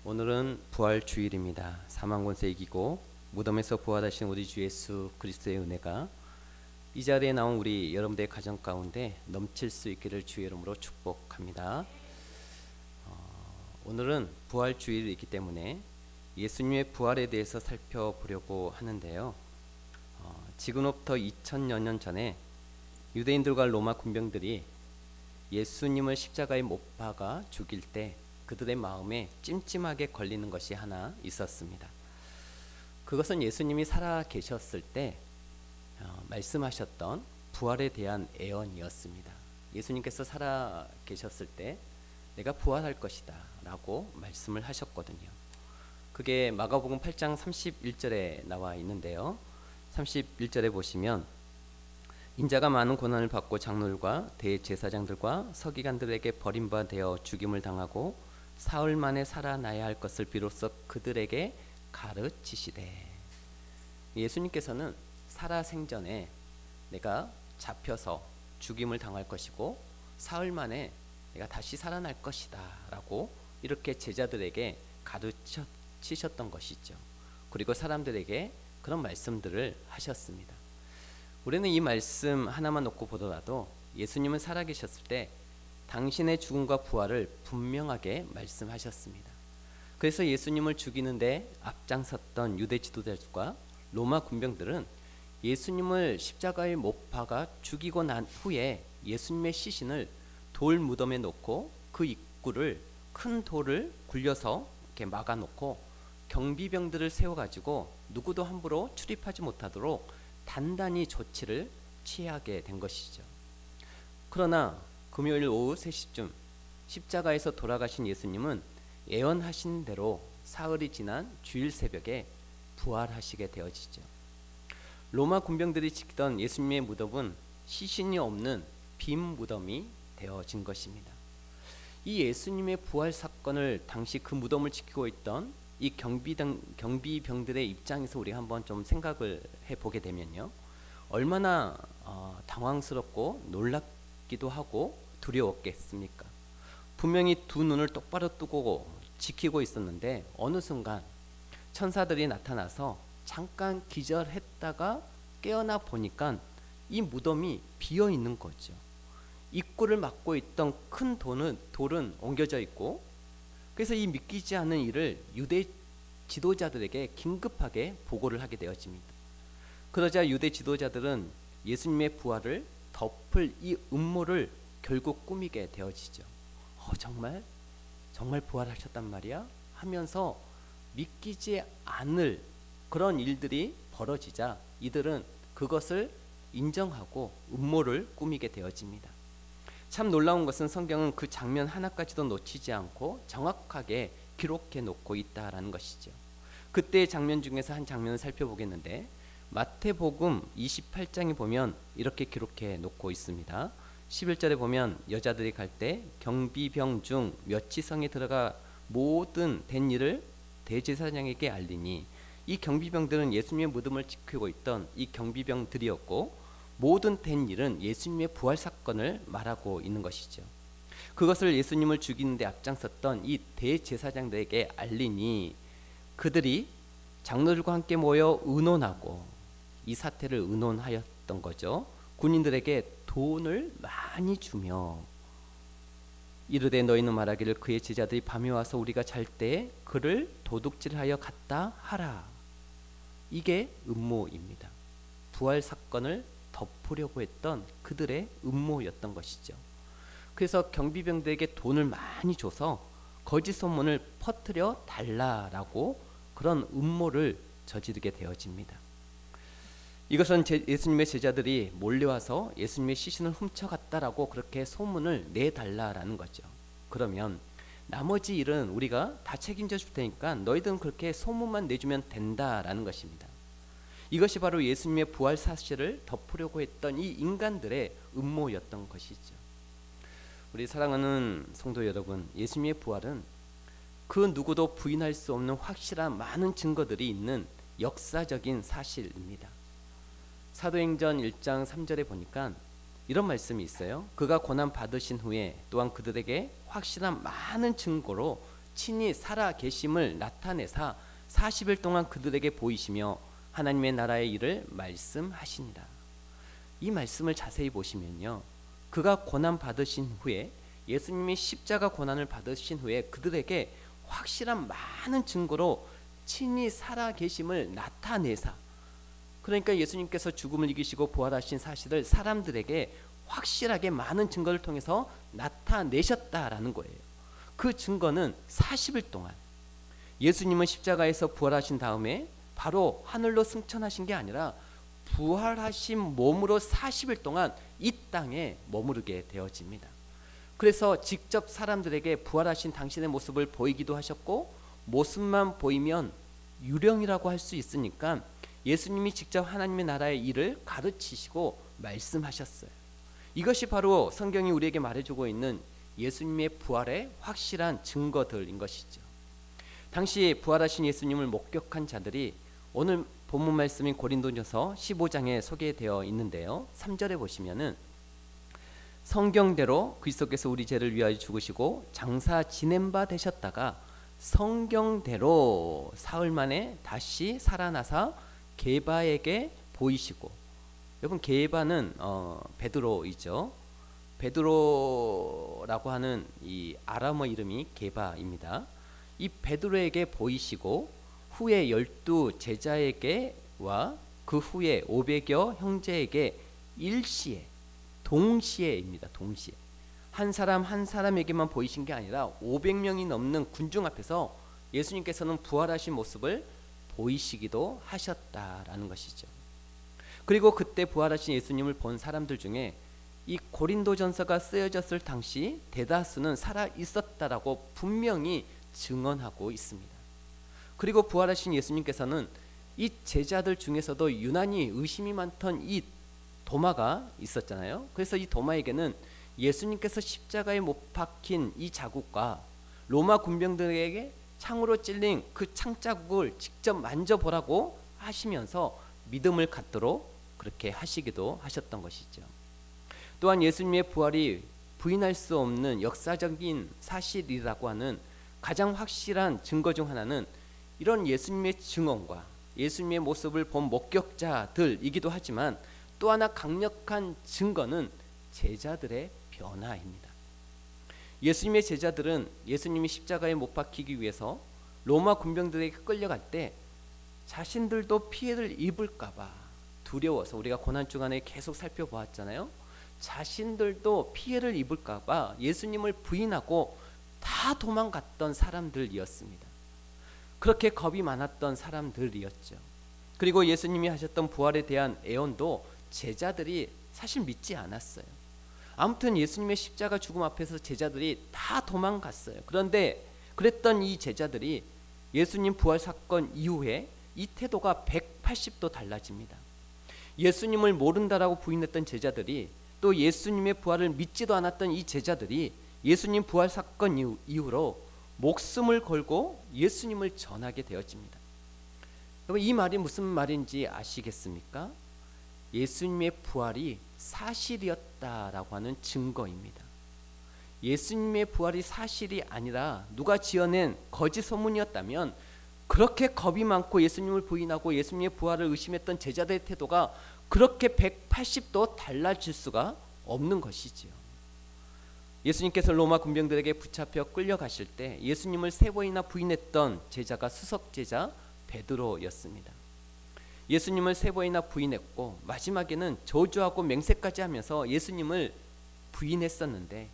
오늘은 부활 주일입니다. 사망 권세 이기고 무덤에서 부활하신 우리 주 예수 그리스도의 은혜가 이 자리에 나온 우리 여러분들의 가정 가운데 넘칠 수 있기를 주의 이름으로 축복합니다. 오늘은 부활 주일이기 때문에 예수님의 부활에 대해서 살펴보려고 하는데요. 지금부터 2000여 년 전에 유대인들과 로마 군병들이 예수님을 십자가에 못 박아 죽일 때 그들의 마음에 찜찜하게 걸리는 것이 하나 있었습니다. 그것은 예수님이 살아 계셨을 때 말씀하셨던 부활에 대한 예언이었습니다. 예수님께서 살아 계셨을 때 내가 부활할 것이다 라고 말씀을 하셨거든요. 그게 마가복음 8장 31절에 나와 있는데요. 31절에 보시면 인자가 많은 고난을 받고 장로들과 대제사장들과 서기관들에게 버림받아 죽임을 당하고 사흘 만에 살아나야 할 것을 비로소 그들에게 가르치시되, 예수님께서는 살아생전에 내가 잡혀서 죽임을 당할 것이고 사흘 만에 내가 다시 살아날 것이다 라고 이렇게 제자들에게 가르치셨던 것이죠. 그리고 사람들에게 그런 말씀들을 하셨습니다. 우리는 이 말씀 하나만 놓고 보더라도 예수님은 살아계셨을 때 당신의 죽음과 부활을 분명하게 말씀하셨습니다. 그래서 예수님을 죽이는데 앞장섰던 유대 지도자들과 로마 군병들은 예수님을 십자가에 못 박아 죽이고 난 후에 예수님의 시신을 돌 무덤에 놓고 그 입구를 큰 돌을 굴려서 이렇게 막아놓고 경비병들을 세워가지고 누구도 함부로 출입하지 못하도록 단단히 조치를 취하게 된 것이죠. 그러나 금요일 오후 3시쯤 십자가에서 돌아가신 예수님은 예언하신 대로 사흘이 지난 주일 새벽에 부활하시게 되어지죠. 로마 군병들이 지키던 예수님의 무덤은 시신이 없는 빈 무덤이 되어진 것입니다. 이 예수님의 부활 사건을 당시 그 무덤을 지키고 있던 이 경비병들의 입장에서 우리가 한번 좀 생각을 해보게 되면요, 얼마나 당황스럽고 놀랍기도 하고 두려웠겠습니까? 분명히 두 눈을 똑바로 뜨고 지키고 있었는데 어느 순간 천사들이 나타나서 잠깐 기절했다가 깨어나 보니까 이 무덤이 비어 있는 거죠. 입구를 막고 있던 큰 돌은 옮겨져 있고, 그래서 이 믿기지 않는 일을 유대 지도자들에게 긴급하게 보고를 하게 되어집니다. 그러자 유대 지도자들은 예수님의 부활을 덮을 이 음모를 결국 꾸미게 되어지죠. 정말 부활하셨단 말이야? 하면서 믿기지 않을 그런 일들이 벌어지자 이들은 그것을 인정하고 음모를 꾸미게 되어집니다. 참 놀라운 것은 성경은 그 장면 하나까지도 놓치지 않고 정확하게 기록해 놓고 있다라는 것이죠. 그때의 장면 중에서 한 장면을 살펴보겠는데, 마태복음 28장에 보면 이렇게 기록해 놓고 있습니다. 11절에 보면 여자들이 갈 때 경비병 중 몇이 성에 들어가 모든 된 일을 대제사장에게 알리니, 이 경비병들은 예수님의 무덤을 지키고 있던 이 경비병들이었고, 모든 된 일은 예수님의 부활 사건을 말하고 있는 것이죠. 그것을 예수님을 죽이는 데 앞장섰던 이 대제사장들에게 알리니 그들이 장로들과 함께 모여 의논하고, 이 사태를 의논하였던 거죠. 군인들에게 돈을 많이 주며 이르되 너희는 말하기를 그의 제자들이 밤에 와서 우리가 잘 때 그를 도둑질하여 갔다 하라. 이게 음모입니다. 부활 사건을 덮으려고 했던 그들의 음모였던 것이죠. 그래서 경비병들에게 돈을 많이 줘서 거짓 소문을 퍼뜨려 달라라고 그런 음모를 저지르게 되어집니다. 이것은 예수님의 제자들이 몰려와서 예수님의 시신을 훔쳐갔다라고 그렇게 소문을 내달라라는 거죠. 그러면 나머지 일은 우리가 다 책임져 줄 테니까 너희들은 그렇게 소문만 내주면 된다라는 것입니다. 이것이 바로 예수님의 부활 사실을 덮으려고 했던 이 인간들의 음모였던 것이죠. 우리 사랑하는 성도 여러분, 예수님의 부활은 그 누구도 부인할 수 없는 확실한 많은 증거들이 있는 역사적인 사실입니다. 사도행전 1장 3절에 보니까 이런 말씀이 있어요. 그가 고난 받으신 후에 또한 그들에게 확실한 많은 증거로 친히 살아 계심을 나타내사 40일 동안 그들에게 보이시며 하나님의 나라의 일을 말씀하시니라. 이 말씀을 자세히 보시면요, 그가 고난 받으신 후에, 예수님이 십자가 고난을 받으신 후에 그들에게 확실한 많은 증거로 친히 살아 계심을 나타내사, 그러니까 예수님께서 죽음을 이기시고 부활하신 사실을 사람들에게 확실하게 많은 증거를 통해서 나타내셨다라는 거예요. 그 증거는 40일 동안, 예수님은 십자가에서 부활하신 다음에 바로 하늘로 승천하신 게 아니라 부활하신 몸으로 40일 동안 이 땅에 머무르게 되어집니다. 그래서 직접 사람들에게 부활하신 당신의 모습을 보이기도 하셨고, 모습만 보이면 유령이라고 할 수 있으니까 예수님이 직접 하나님의 나라의 일을 가르치시고 말씀하셨어요. 이것이 바로 성경이 우리에게 말해주고 있는 예수님의 부활의 확실한 증거들인 것이죠. 당시 부활하신 예수님을 목격한 자들이 오늘 본문 말씀인 고린도전서 15장에 소개되어 있는데요, 3절에 보시면은 성경대로 그리스도께서 우리 죄를 위하여 죽으시고 장사 지낸 바 되셨다가 성경대로 사흘 만에 다시 살아나사 게바에게 보이시고, 여러분 게바는 베드로이죠. 베드로라고 하는 이 아람어 이름이 게바입니다. 이 베드로에게 보이시고 후에 12 제자에게와 그 후에 500여 형제에게 일시에, 동시에입니다. 동시에 한 사람 한 사람에게만 보이신 게 아니라 500명이 넘는 군중 앞에서 예수님께서는 부활하신 모습을 보이시기도 하셨다라는 것이죠. 그리고 그때 부활하신 예수님을 본 사람들 중에 이 고린도전서가 쓰여졌을 당시 대다수는 살아 있었다라고 분명히 증언하고 있습니다. 그리고 부활하신 예수님께서는 이 제자들 중에서도 유난히 의심이 많던 이 도마가 있었잖아요. 그래서 이 도마에게는 예수님께서 십자가에 못 박힌 이 자국과 로마 군병들에게 창으로 찔린 그 창자국을 직접 만져보라고 하시면서 믿음을 갖도록 그렇게 하시기도 하셨던 것이죠. 또한 예수님의 부활이 부인할 수 없는 역사적인 사실이라고 하는 가장 확실한 증거 중 하나는 이런 예수님의 증언과 예수님의 모습을 본 목격자들이기도 하지만, 또 하나 강력한 증거는 제자들의 변화입니다. 예수님의 제자들은 예수님이 십자가에 못 박히기 위해서 로마 군병들에게 끌려갈 때 자신들도 피해를 입을까봐 두려워서, 우리가 고난 주간에 계속 살펴보았잖아요. 자신들도 피해를 입을까봐 예수님을 부인하고 다 도망갔던 사람들이었습니다. 그렇게 겁이 많았던 사람들이었죠. 그리고 예수님이 하셨던 부활에 대한 애언도 제자들이 사실 믿지 않았어요. 아무튼 예수님의 십자가 죽음 앞에서 제자들이 다 도망갔어요. 그런데 그랬던 이 제자들이 예수님 부활 사건 이후에 이 태도가 180도 달라집니다. 예수님을 모른다라고 부인했던 제자들이, 또 예수님의 부활을 믿지도 않았던 이 제자들이 예수님 부활 사건 이후로 목숨을 걸고 예수님을 전하게 되어집니다. 여러분, 이 말이 무슨 말인지 아시겠습니까? 예수님의 부활이 사실이었다라고 하는 증거입니다. 예수님의 부활이 사실이 아니라 누가 지어낸 거짓 소문이었다면 그렇게 겁이 많고 예수님을 부인하고 예수님의 부활을 의심했던 제자들의 태도가 그렇게 180도 달라질 수가 없는 것이지요. 예수님께서 로마 군병들에게 붙잡혀 끌려가실 때 예수님을 3번이나 부인했던 제자가 수석제자 베드로였습니다. 예수님을 3번이나 부인했고 마지막에는 저주하고 맹세까지 하면서 예수님을 부인했었는데,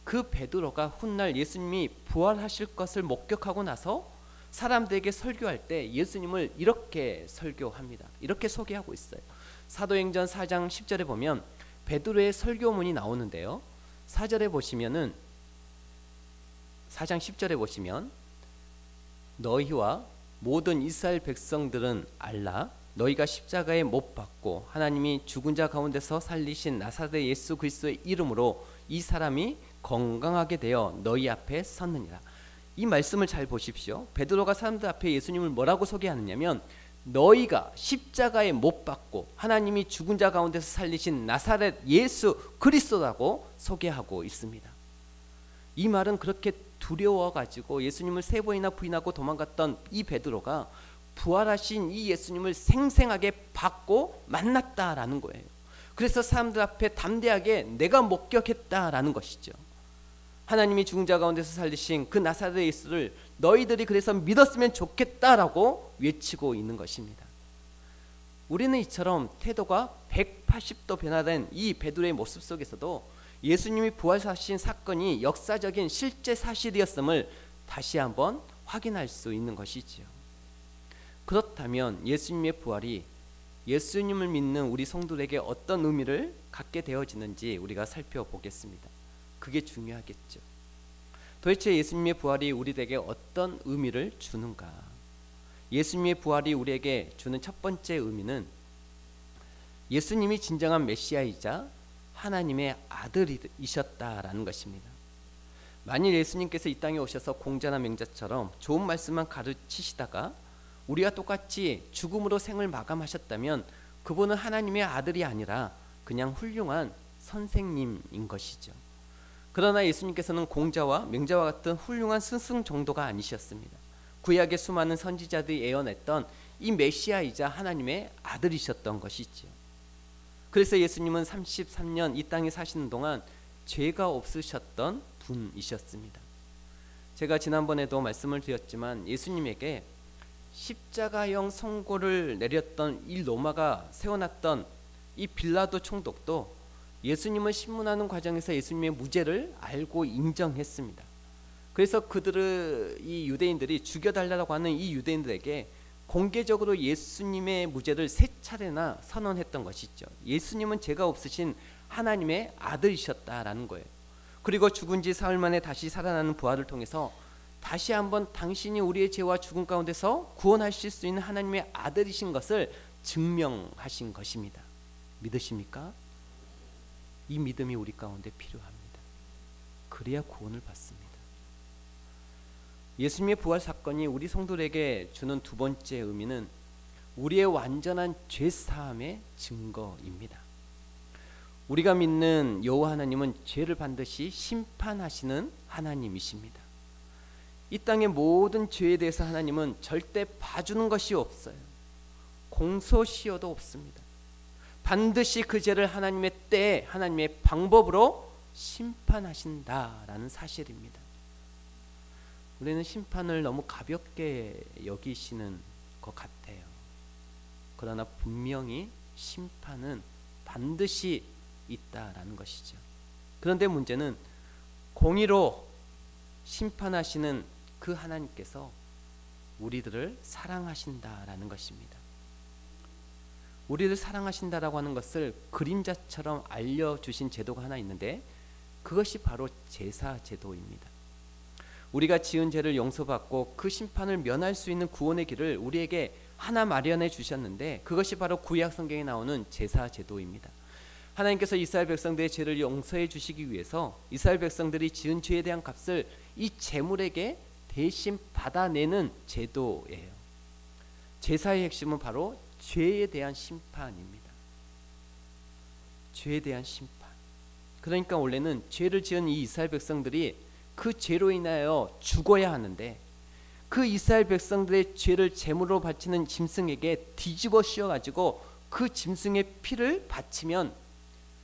그 베드로가 훗날 예수님이 부활하실 것을 목격하고 나서 사람들에게 설교할 때 예수님을 이렇게 설교합니다. 이렇게 소개하고 있어요. 사도행전 4장 10절에 보면 베드로의 설교문이 나오는데요, 4절에 보시면은 4장 10절에 보시면 너희와 모든 이스라엘 백성들은 알라. 너희가 십자가에 못 박고 하나님이 죽은 자 가운데서 살리신 나사렛 예수 그리스도의 이름으로 이 사람이 건강하게 되어 너희 앞에 섰느니라. 이 말씀을 잘 보십시오. 베드로가 사람들 앞에 예수님을 뭐라고 소개하느냐면 너희가 십자가에 못 박고 하나님이 죽은 자 가운데서 살리신 나사렛 예수 그리스도라고 소개하고 있습니다. 이 말은 그렇게 두려워가지고 예수님을 3번이나 부인하고 도망갔던 이 베드로가 부활하신 이 예수님을 생생하게 받고 만났다라는 거예요. 그래서 사람들 앞에 담대하게 내가 목격했다라는 것이죠. 하나님이 죽은 자 가운데서 살리신 그 나사렛 예수를 너희들이 그래서 믿었으면 좋겠다라고 외치고 있는 것입니다. 우리는 이처럼 태도가 180도 변화된 이 베드로의 모습 속에서도 예수님이 부활하신 사건이 역사적인 실제 사실이었음을 다시 한번 확인할 수 있는 것이지요. 그렇다면 예수님의 부활이 예수님을 믿는 우리 성도들에게 어떤 의미를 갖게 되어지는지 우리가 살펴보겠습니다. 그게 중요하겠죠. 도대체 예수님의 부활이 우리에게 어떤 의미를 주는가? 예수님의 부활이 우리에게 주는 첫 번째 의미는 예수님이 진정한 메시아이자 하나님의 아들이셨다라는 것입니다. 만일 예수님께서 이 땅에 오셔서 공자나 맹자처럼 좋은 말씀만 가르치시다가 우리와 똑같이 죽음으로 생을 마감하셨다면 그분은 하나님의 아들이 아니라 그냥 훌륭한 선생님인 것이죠. 그러나 예수님께서는 공자와 맹자와 같은 훌륭한 스승 정도가 아니셨습니다. 구약의 수많은 선지자들이 예언했던 이 메시아이자 하나님의 아들이셨던 것이죠. 그래서 예수님은 33년 이 땅에 사시는 동안 죄가 없으셨던 분이셨습니다. 제가 지난번에도 말씀을 드렸지만 예수님에게 십자가형 선고를 내렸던 이 로마가 세워놨던 이 빌라도 총독도 예수님을 신문하는 과정에서 예수님의 무죄를 알고 인정했습니다. 그래서 이 유대인들이 죽여달라고 하는 이 유대인들에게 공개적으로 예수님의 무죄를 3차례나 선언했던 것이죠. 예수님은 죄가 없으신 하나님의 아들이셨다라는 거예요. 그리고 죽은 지 사흘 만에 다시 살아나는 부활을 통해서 다시 한번 당신이 우리의 죄와 죽음 가운데서 구원하실 수 있는 하나님의 아들이신 것을 증명하신 것입니다. 믿으십니까? 이 믿음이 우리 가운데 필요합니다. 그래야 구원을 받습니다. 예수님의 부활 사건이 우리 성도들에게 주는 두 번째 의미는 우리의 완전한 죄 사함의 증거입니다. 우리가 믿는 여호와 하나님은 죄를 반드시 심판하시는 하나님이십니다. 이 땅의 모든 죄에 대해서 하나님은 절대 봐주는 것이 없어요. 공소시효도 없습니다. 반드시 그 죄를 하나님의 때에 하나님의 방법으로 심판하신다라는 사실입니다. 우리는 심판을 너무 가볍게 여기시는 것 같아요. 그러나 분명히 심판은 반드시 있다라는 것이죠. 그런데 문제는 공의로 심판하시는 그 하나님께서 우리들을 사랑하신다라는 것입니다. 우리를 사랑하신다라고 하는 것을 그림자처럼 알려주신 제도가 하나 있는데 그것이 바로 제사 제도입니다. 우리가 지은 죄를 용서받고 그 심판을 면할 수 있는 구원의 길을 우리에게 하나 마련해 주셨는데 그것이 바로 구약 성경에 나오는 제사 제도입니다. 하나님께서 이스라엘 백성들의 죄를 용서해 주시기 위해서 이스라엘 백성들이 지은 죄에 대한 값을 이 제물에게 대신 받아내는 제도예요. 제사의 핵심은 바로 죄에 대한 심판입니다. 죄에 대한 심판. 그러니까 원래는 죄를 지은 이 이스라엘 백성들이 그 죄로 인하여 죽어야 하는데 그 이스라엘 백성들의 죄를 제물로 바치는 짐승에게 뒤집어 씌워가지고 그 짐승의 피를 바치면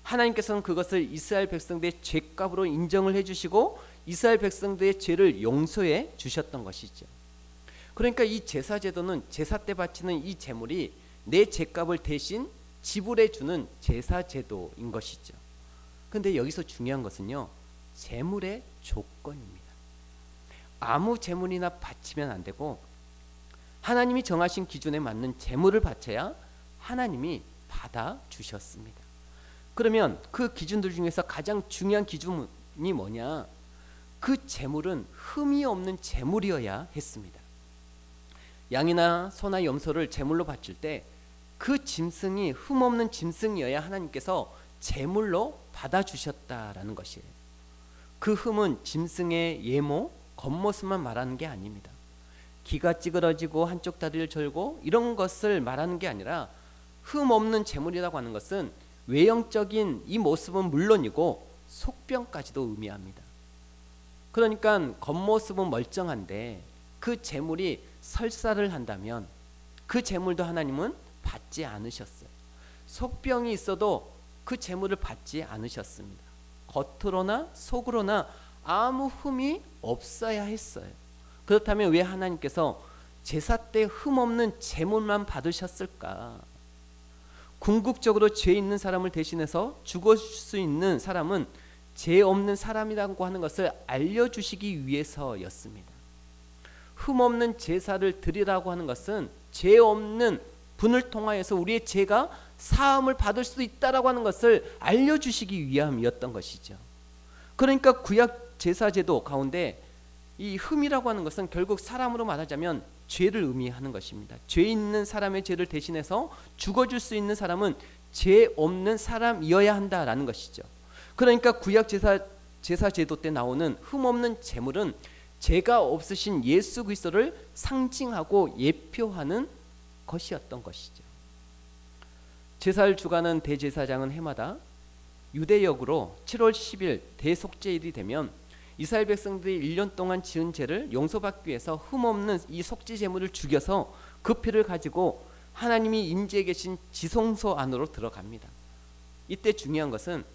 하나님께서는 그것을 이스라엘 백성들의 죄값으로 인정을 해주시고 이스라엘 백성들의 죄를 용서해 주셨던 것이죠. 그러니까 이 제사 제도는 제사 때 바치는 이 제물이 내 죄값을 대신 지불해 주는 제사 제도인 것이죠. 그런데 여기서 중요한 것은요, 제물의 조건입니다. 아무 제물이나 바치면 안 되고 하나님이 정하신 기준에 맞는 제물을 바쳐야 하나님이 받아 주셨습니다. 그러면 그 기준들 중에서 가장 중요한 기준이 뭐냐? 그 제물은 흠이 없는 제물이어야 했습니다. 양이나 소나 염소를 제물로 바칠 때 그 짐승이 흠 없는 짐승이어야 하나님께서 제물로 받아주셨다라는 것이에요. 그 흠은 짐승의 예모, 겉모습만 말하는 게 아닙니다. 귀가 찌그러지고 한쪽 다리를 절고 이런 것을 말하는 게 아니라 흠 없는 제물이라고 하는 것은 외형적인 이 모습은 물론이고 속병까지도 의미합니다. 그러니까 겉모습은 멀쩡한데 그 제물이 설사를 한다면 그 제물도 하나님은 받지 않으셨어요. 속병이 있어도 그 제물을 받지 않으셨습니다. 겉으로나 속으로나 아무 흠이 없어야 했어요. 그렇다면 왜 하나님께서 제사 때 흠없는 제물만 받으셨을까? 궁극적으로 죄 있는 사람을 대신해서 죽을 수 있는 사람은 죄 없는 사람이라고 하는 것을 알려주시기 위해서였습니다. 흠없는 제사를 드리라고 하는 것은 죄 없는 분을 통하여서 우리의 죄가 사함을 받을 수 있다라고 하는 것을 알려주시기 위함이었던 것이죠. 그러니까 구약 제사제도 가운데 이 흠이라고 하는 것은 결국 사람으로 말하자면 죄를 의미하는 것입니다. 죄 있는 사람의 죄를 대신해서 죽어줄 수 있는 사람은 죄 없는 사람이어야 한다라는 것이죠. 그러니까 구약 제사제도 때 나오는 흠없는 제물은 죄가 없으신 예수 그리스도를 상징하고 예표하는 것이었던 것이죠. 제사를 주관하는 대제사장은 해마다 유대역으로 7월 10일 대속죄일이 되면 이스라엘 백성들이 1년 동안 지은 죄를 용서받기 위해서 흠없는 이 속죄 제물을 죽여서 그 피를 가지고 하나님이 임재해 계신 지성소 안으로 들어갑니다. 이때 중요한 것은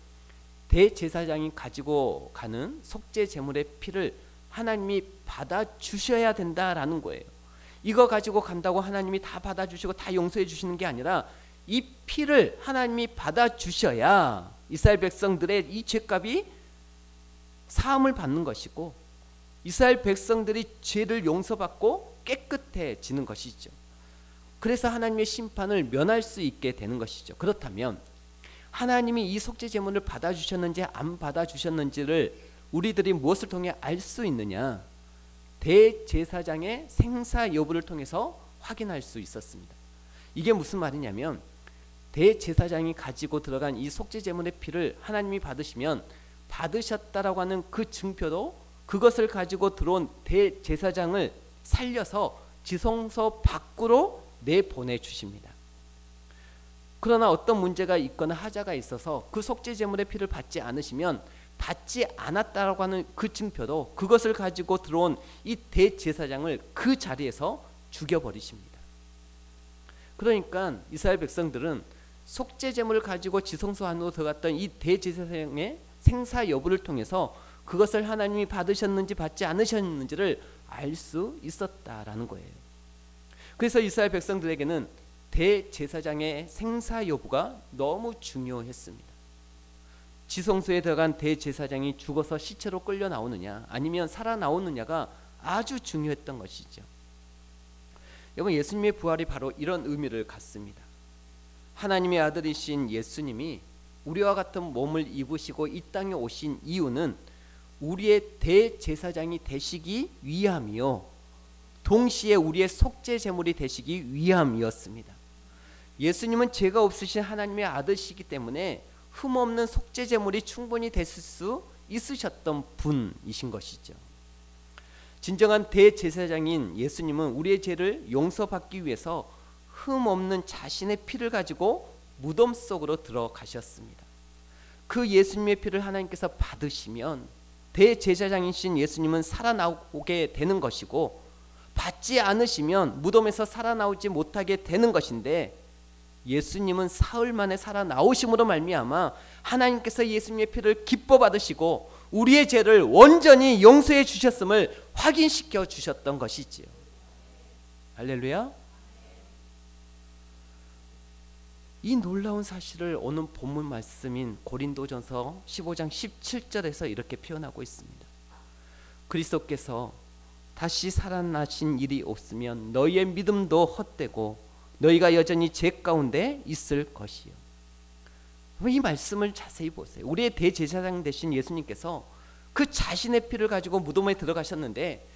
대제사장이 가지고 가는 속죄 제물의 피를 하나님이 받아주셔야 된다라는 거예요. 이거 가지고 간다고 하나님이 다 받아주시고 다 용서해 주시는 게 아니라 이 피를 하나님이 받아주셔야 이스라엘 백성들의 이 죄값이 사함을 받는 것이고 이스라엘 백성들이 죄를 용서받고 깨끗해지는 것이죠. 그래서 하나님의 심판을 면할 수 있게 되는 것이죠. 그렇다면 하나님이 이 속죄 제물을 받아주셨는지 안 받아주셨는지를 우리들이 무엇을 통해 알 수 있느냐? 대제사장의 생사 여부를 통해서 확인할 수 있었습니다. 이게 무슨 말이냐면 대제사장이 가지고 들어간 이 속죄 제물의 피를 하나님이 받으시면 받으셨다라고 하는 그 증표로 그것을 가지고 들어온 대제사장을 살려서 지성소 밖으로 내보내 주십니다. 그러나 어떤 문제가 있거나 하자가 있어서 그 속죄 제물의 피를 받지 않으시면 받지 않았다라고 하는 그 증표로 그것을 가지고 들어온 이 대제사장을 그 자리에서 죽여버리십니다. 그러니까 이스라엘 백성들은 속죄 제물을 가지고 지성소 안으로 들어갔던 이 대제사장의 생사 여부를 통해서 그것을 하나님이 받으셨는지 받지 않으셨는지를 알 수 있었다라는 거예요. 그래서 이스라엘 백성들에게는 대제사장의 생사 여부가 너무 중요했습니다. 지성소에 들어간 대제사장이 죽어서 시체로 끌려 나오느냐 아니면 살아나오느냐가 아주 중요했던 것이죠. 여러분, 예수님의 부활이 바로 이런 의미를 갖습니다. 하나님의 아들이신 예수님이 우리와 같은 몸을 입으시고 이 땅에 오신 이유는 우리의 대제사장이 되시기 위함이요 동시에 우리의 속죄 제물이 되시기 위함이었습니다. 예수님은 죄가 없으신 하나님의 아들이시기 때문에 흠없는 속죄 제물이 충분히 됐을 수 있으셨던 분이신 것이죠. 진정한 대제사장인 예수님은 우리의 죄를 용서받기 위해서 흠없는 자신의 피를 가지고 무덤 속으로 들어가셨습니다. 그 예수님의 피를 하나님께서 받으시면 대제사장이신 예수님은 살아나오게 되는 것이고 받지 않으시면 무덤에서 살아나오지 못하게 되는 것인데 예수님은 사흘 만에 살아나오심으로 말미암아 하나님께서 예수님의 피를 기뻐 받으시고 우리의 죄를 온전히 용서해 주셨음을 확인시켜 주셨던 것이지요. 할렐루야. 이 놀라운 사실을 오늘 본문 말씀인 고린도전서 15장 17절에서 이렇게 표현하고 있습니다. 그리스도께서 다시 살아나신 일이 없으면 너희의 믿음도 헛되고 너희가 여전히 죄 가운데 있을 것이요. 이 말씀을 자세히 보세요. 우리의 대제사장 되신 예수님께서 그 자신의 피를 가지고 무덤에 들어가셨는데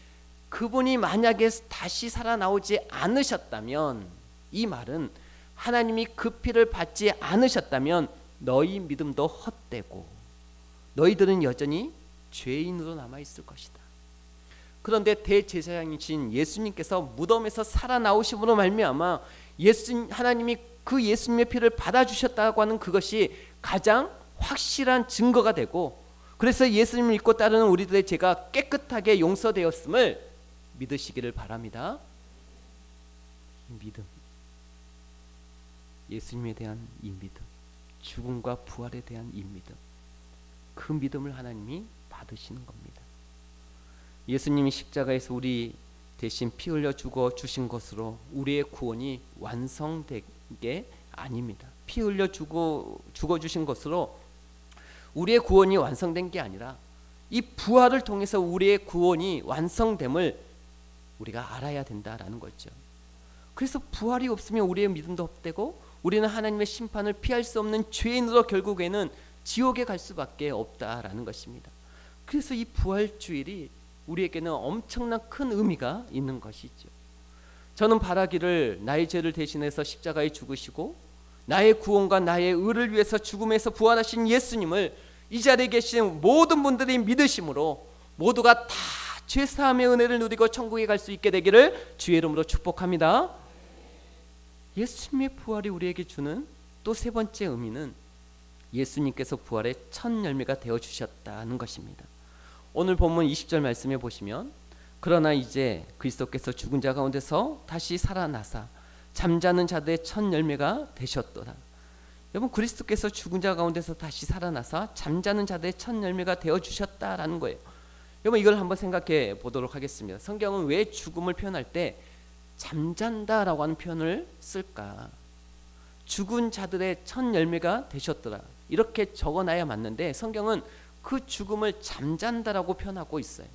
그분이 만약에 다시 살아나오지 않으셨다면 이 말은 하나님이 그 피를 받지 않으셨다면 너희 믿음도 헛되고 너희들은 여전히 죄인으로 남아있을 것이다. 그런데 대제사장이신 예수님께서 무덤에서 살아나오심으로 말미암아 하나님이 그 예수님의 피를 받아주셨다고 하는 그것이 가장 확실한 증거가 되고 그래서 예수님을 믿고 따르는 우리들의 죄가 깨끗하게 용서되었음을 믿으시기를 바랍니다. 이 믿음, 예수님에 대한 이 믿음, 죽음과 부활에 대한 이 믿음, 그 믿음을 하나님이 받으시는 겁니다. 예수님이 십자가에서 우리 대신 피 흘려 죽어 주신 것으로 우리의 구원이 완성된 게 아닙니다. 피 흘려 죽어 주신 것으로 우리의 구원이 완성된 게 아니라 이 부활을 통해서 우리의 구원이 완성됨을 우리가 알아야 된다라는 거죠. 그래서 부활이 없으면 우리의 믿음도 헛되고 우리는 하나님의 심판을 피할 수 없는 죄인으로 결국에는 지옥에 갈 수밖에 없다라는 것입니다. 그래서 이 부활주일이 우리에게는 엄청난 큰 의미가 있는 것이죠. 저는 바라기를 나의 죄를 대신해서 십자가에 죽으시고 나의 구원과 나의 의를 위해서 죽음에서 부활하신 예수님을 이 자리에 계신 모든 분들이 믿으심으로 모두가 다 죄사함의 은혜를 누리고 천국에 갈 수 있게 되기를 주의 이름으로 축복합니다. 예수님의 부활이 우리에게 주는 또 세 번째 의미는 예수님께서 부활의 첫 열매가 되어 주셨다는 것입니다. 오늘 본문 20절 말씀해 보시면 그러나 이제 그리스도께서 죽은 자 가운데서 다시 살아나사 잠자는 자들의 첫 열매가 되셨도다. 여러분, 그리스도께서 죽은 자 가운데서 다시 살아나사 잠자는 자들의 첫 열매가 되어 주셨다라는 거예요. 여러분, 이걸 한번 생각해 보도록 하겠습니다. 성경은 왜 죽음을 표현할 때 잠잔다라고 하는 표현을 쓸까? 죽은 자들의 첫 열매가 되셨더라 이렇게 적어놔야 맞는데 성경은 그 죽음을 잠잔다라고 표현하고 있어요.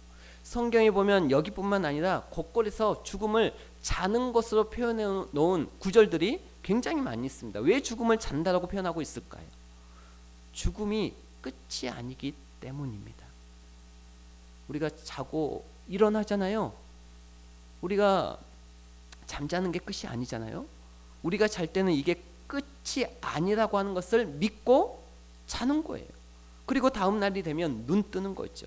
성경에 보면 여기뿐만 아니라 곳곳에서 죽음을 자는 것으로 표현해 놓은 구절들이 굉장히 많이 있습니다. 왜 죽음을 잔다라고 표현하고 있을까요? 죽음이 끝이 아니기 때문입니다. 우리가 자고 일어나잖아요. 우리가 잠자는 게 끝이 아니잖아요. 우리가 잘 때는 이게 끝이 아니라고 하는 것을 믿고 자는 거예요. 그리고 다음 날이 되면 눈 뜨는 거죠.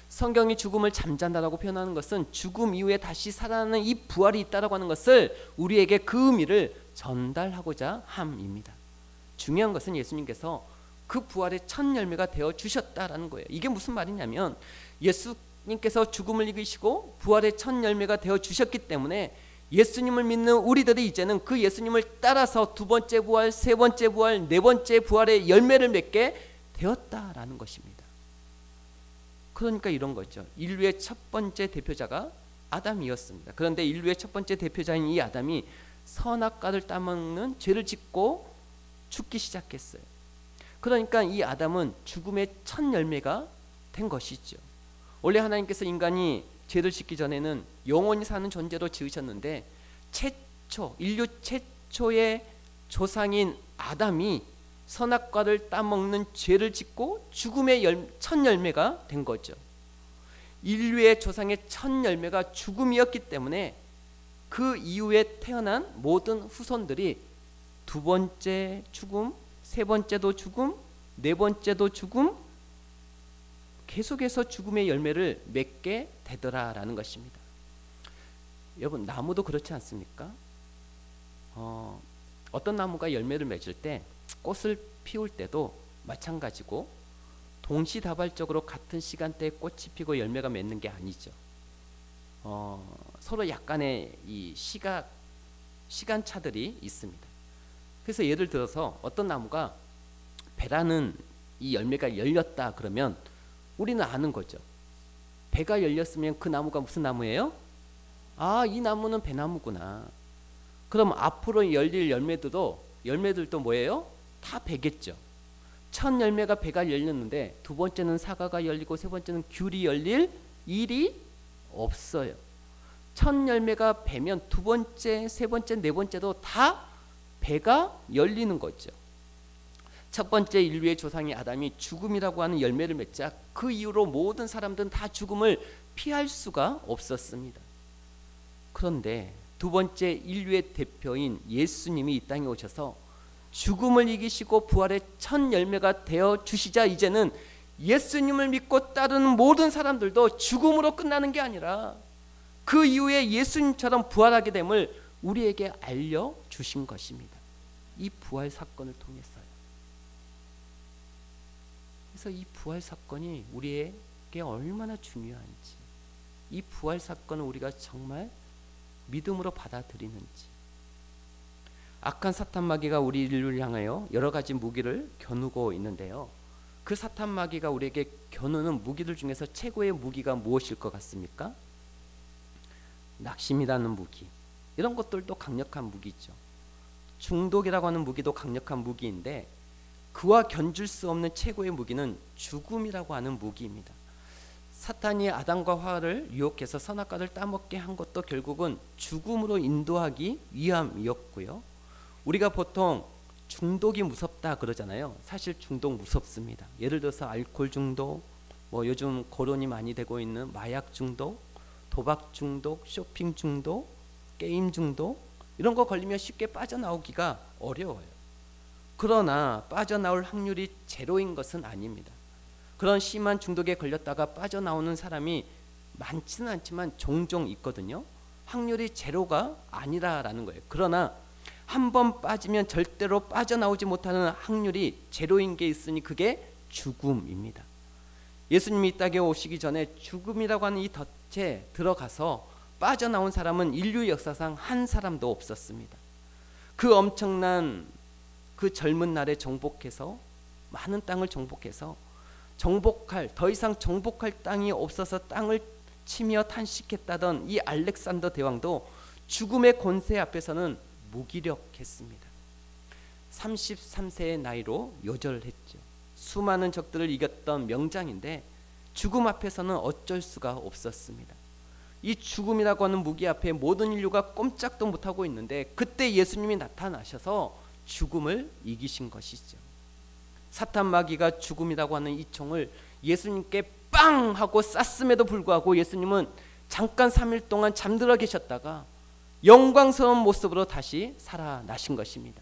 성경이 죽음을 잠잔다라고 표현하는 것은 죽음 이후에 다시 살아나는 이 부활이 있다라고 하는 것을 우리에게 그 의미를 전달하고자 함입니다. 중요한 것은 예수님께서 그 부활의 첫 열매가 되어 주셨다라는 거예요. 이게 무슨 말이냐면 예수님께서 죽음을 이기시고 부활의 첫 열매가 되어 주셨기 때문에 예수님을 믿는 우리들이 이제는 그 예수님을 따라서 두 번째 부활, 세 번째 부활, 네 번째 부활의 열매를 맺게 되었다라는 것입니다. 그러니까 이런 거죠. 인류의 첫 번째 대표자가 아담이었습니다. 그런데 인류의 첫 번째 대표자인 이 아담이 선악과를 따먹는 죄를 짓고 죽기 시작했어요. 그러니까 이 아담은 죽음의 첫 열매가 된 것이죠. 원래 하나님께서 인간이 죄를 짓기 전에는 영원히 사는 존재로 지으셨는데 인류 최초의 조상인 아담이 선악과를 따먹는 죄를 짓고 죽음의 첫 열매가 된 거죠. 인류의 조상의 첫 열매가 죽음이었기 때문에 그 이후에 태어난 모든 후손들이 두 번째 죽음, 세 번째도 죽음, 네 번째도 죽음, 계속해서 죽음의 열매를 맺게 되더라라는 것입니다. 여러분, 나무도 그렇지 않습니까? 어떤 나무가 열매를 맺을 때 꽃을 피울 때도 마찬가지고 동시다발적으로 같은 시간대에 꽃이 피고 열매가 맺는 게 아니죠. 서로 약간의 이 시간차들이 있습니다. 그래서 예를 들어서 어떤 나무가 배라는 이 열매가 열렸다 그러면 우리는 아는 거죠. 배가 열렸으면 그 나무가 무슨 나무예요? 아, 이 나무는 배나무구나. 그럼 앞으로 열릴 열매들도 뭐예요? 다 배겠죠. 첫 열매가 배가 열렸는데 두 번째는 사과가 열리고 세 번째는 귤이 열릴 일이 없어요. 첫 열매가 배면 두 번째, 세 번째, 네 번째도 다 배가 열리는 거죠. 첫 번째 인류의 조상이 아담이 죽음이라고 하는 열매를 맺자 그 이후로 모든 사람들은 다 죽음을 피할 수가 없었습니다. 그런데 두 번째 인류의 대표인 예수님이 이 땅에 오셔서 죽음을 이기시고 부활의 첫 열매가 되어 주시자 이제는 예수님을 믿고 따르는 모든 사람들도 죽음으로 끝나는 게 아니라 그 이후에 예수님처럼 부활하게 됨을 우리에게 알려주신 것입니다. 이 부활 사건을 통해서요. 그래서 이 부활 사건이 우리에게 얼마나 중요한지, 이 부활 사건을 우리가 정말 믿음으로 받아들이는지. 악한 사탄 마귀가 우리 인류를 향하여 여러 가지 무기를 겨누고 있는데요. 그 사탄 마귀가 우리에게 겨누는 무기들 중에서 최고의 무기가 무엇일 것 같습니까? 낙심이라는 무기. 이런 것들도 강력한 무기죠. 중독이라고 하는 무기도 강력한 무기인데, 그와 견줄 수 없는 최고의 무기는 죽음이라고 하는 무기입니다. 사탄이 아담과 하와를 유혹해서 선악과를 따먹게 한 것도 결국은 죽음으로 인도하기 위함이었고요. 우리가 보통 중독이 무섭다 그러잖아요. 사실 중독 무섭습니다. 예를 들어서 알코올 중독, 요즘 거론이 많이 되고 있는 마약 중독, 도박 중독, 쇼핑 중독, 게임 중독, 이런 거 걸리면 쉽게 빠져나오기가 어려워요. 그러나 빠져나올 확률이 제로인 것은 아닙니다. 그런 심한 중독에 걸렸다가 빠져나오는 사람이 많지는 않지만 종종 있거든요. 확률이 제로가 아니라라는 거예요. 그러나 한 번 빠지면 절대로 빠져나오지 못하는 확률이 제로인 게 있으니 그게 죽음입니다. 예수님이 이 땅에 오시기 전에 죽음이라고 하는 이 덫에 들어가서 빠져나온 사람은 인류 역사상 한 사람도 없었습니다. 그 엄청난 그 젊은 날에 정복해서 많은 땅을 정복해서 더 이상 정복할 땅이 없어서 땅을 치며 탄식했다던 이 알렉산더 대왕도 죽음의 권세 앞에서는 무기력했습니다. 33세의 나이로 요절했죠. 수많은 적들을 이겼던 명장인데 죽음 앞에서는 어쩔 수가 없었습니다. 이 죽음이라고 하는 무기 앞에 모든 인류가 꼼짝도 못하고 있는데 그때 예수님이 나타나셔서 죽음을 이기신 것이죠. 사탄 마귀가 죽음이라고 하는 이 총을 예수님께 빵 하고 쐈음에도 불구하고 예수님은 잠깐 3일 동안 잠들어 계셨다가 영광스러운 모습으로 다시 살아나신 것입니다.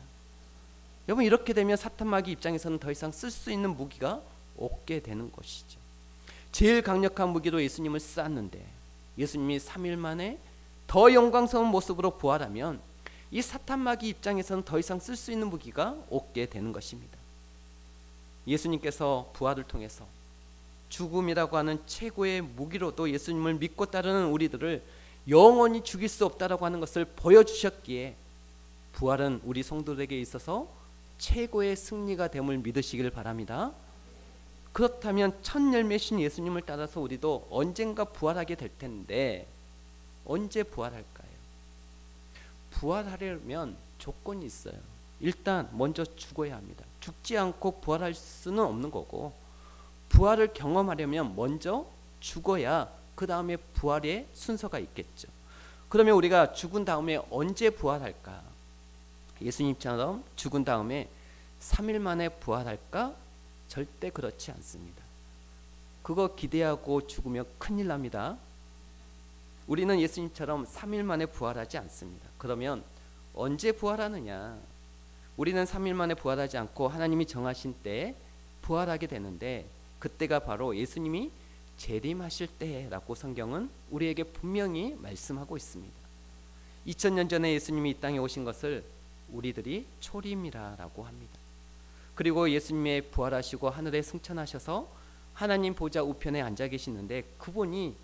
여러분, 이렇게 되면 사탄 마귀 입장에서는 더 이상 쓸 수 있는 무기가 없게 되는 것이죠. 제일 강력한 무기로 예수님을 쐈는데 예수님이 3일 만에 더 영광스러운 모습으로 부활하면 이 사탄 마귀 입장에서는 더 이상 쓸 수 있는 무기가 없게 되는 것입니다. 예수님께서 부활을 통해서 죽음이라고 하는 최고의 무기로도 예수님을 믿고 따르는 우리들을 영원히 죽일 수 없다라고 하는 것을 보여주셨기에 부활은 우리 성도들에게 있어서 최고의 승리가 됨을 믿으시길 바랍니다. 그렇다면 첫 열매신 예수님을 따라서 우리도 언젠가 부활하게 될 텐데 언제 부활할까요? 부활하려면 조건이 있어요. 일단 먼저 죽어야 합니다. 죽지 않고 부활할 수는 없는 거고, 부활을 경험하려면 먼저 죽어야 그 다음에 부활의 순서가 있겠죠. 그러면 우리가 죽은 다음에 언제 부활할까? 예수님처럼 죽은 다음에 3일 만에 부활할까? 절대 그렇지 않습니다. 그거 기대하고 죽으면 큰일 납니다. 우리는 예수님처럼 3일 만에 부활하지 않습니다. 그러면 언제 부활하느냐? 우리는 3일 만에 부활하지 않고 하나님이 정하신 때에 부활하게 되는데, 그때가 바로 예수님이 재림하실 때라고 성경은 우리에게 분명히 말씀하고 있습니다. 2000년 전에 예수님이 이 땅에 오신 것을 우리들이 초림이라고 합니다. 그리고 예수님의 부활하시고 하늘에 승천하셔서 하나님 보좌 우편에 앉아 계시는데, 그분이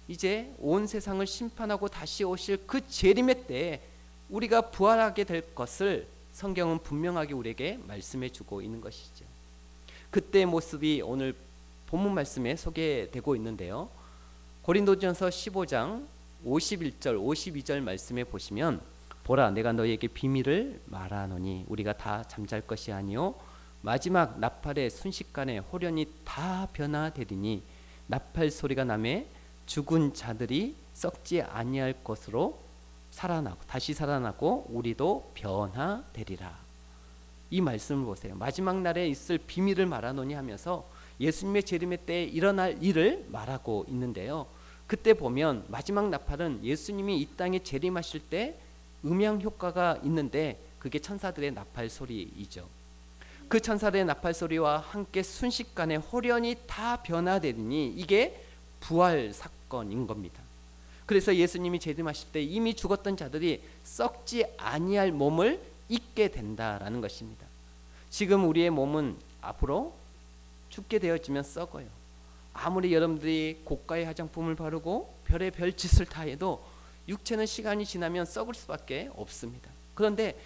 이제 온 세상을 심판하고 다시 오실 그 재림의 때에 우리가 부활하게 될 것을 성경은 분명하게 우리에게 말씀해 주고 있는 것이죠. 그때의 모습이 오늘 본문 말씀에 소개되고 있는데요. 고린도전서 15장 51절 52절 말씀에 보시면, 보라 내가 너희에게 비밀을 말하노니 우리가 다 잠잘 것이 아니요 마지막 나팔의 순식간에 호련히 다 변화되리니 나팔 소리가 나매 죽은 자들이 썩지 아니할 것으로 다시 살아나고 우리도 변화되리라. 이 말씀을 보세요. 마지막 날에 있을 비밀을 말하노니 하면서 예수님의 재림의 때에 일어날 일을 말하고 있는데요. 그때 보면 마지막 나팔은 예수님이 이 땅에 재림하실 때 음향 효과가 있는데 그게 천사들의 나팔 소리이죠. 그 천사들의 나팔 소리와 함께 순식간에 호련히 다 변화되니 이게 부활 사건인 겁니다. 그래서 예수님이 재림하실 때 이미 죽었던 자들이 썩지 아니할 몸을 입게 된다라는 것입니다. 지금 우리의 몸은 앞으로 죽게 되어지면 썩어요. 아무리 여러분들이 고가의 화장품을 바르고 별의 별짓을 다 해도 육체는 시간이 지나면 썩을 수밖에 없습니다. 그런데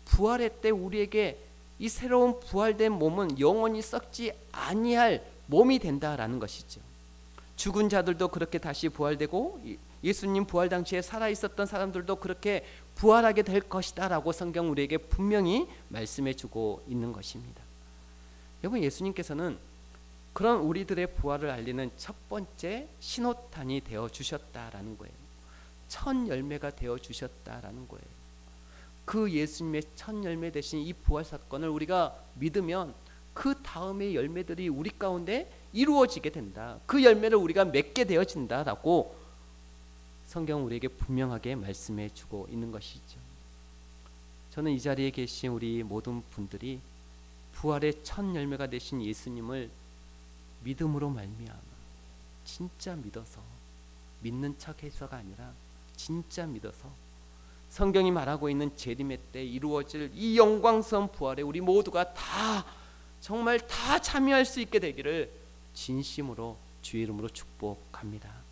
부활의 때 우리에게 이 새로운 부활된 몸은 영원히 썩지 아니할 몸이 된다라는 것이죠. 죽은 자들도 그렇게 다시 부활되고 예수님 부활 당시에 살아있었던 사람들도 그렇게 부활하게 될 것이다 라고 성경 우리에게 분명히 말씀해 주고 있는 것입니다. 여러분, 예수님께서는 그런 우리들의 부활을 알리는 첫 번째 신호탄이 되어 주셨다라는 거예요. 첫 열매가 되어 주셨다라는 거예요. 그 예수님의 첫 열매 되신 이 부활 사건을 우리가 믿으면 그 다음의 열매들이 우리 가운데 이루어지게 된다. 그 열매를 우리가 맺게 되어진다라고 성경 우리에게 분명하게 말씀해 주고 있는 것이죠. 저는 이 자리에 계신 우리 모든 분들이 부활의 첫 열매가 되신 예수님을 믿음으로 말미암아 진짜 믿어서 믿는 척해서가 아니라 진짜 믿어서 성경이 말하고 있는 재림의 때 이루어질 이 영광스러운 부활에 우리 모두가 다 정말 다 참여할 수 있게 되기를 진심으로 주의 이름으로 축복합니다.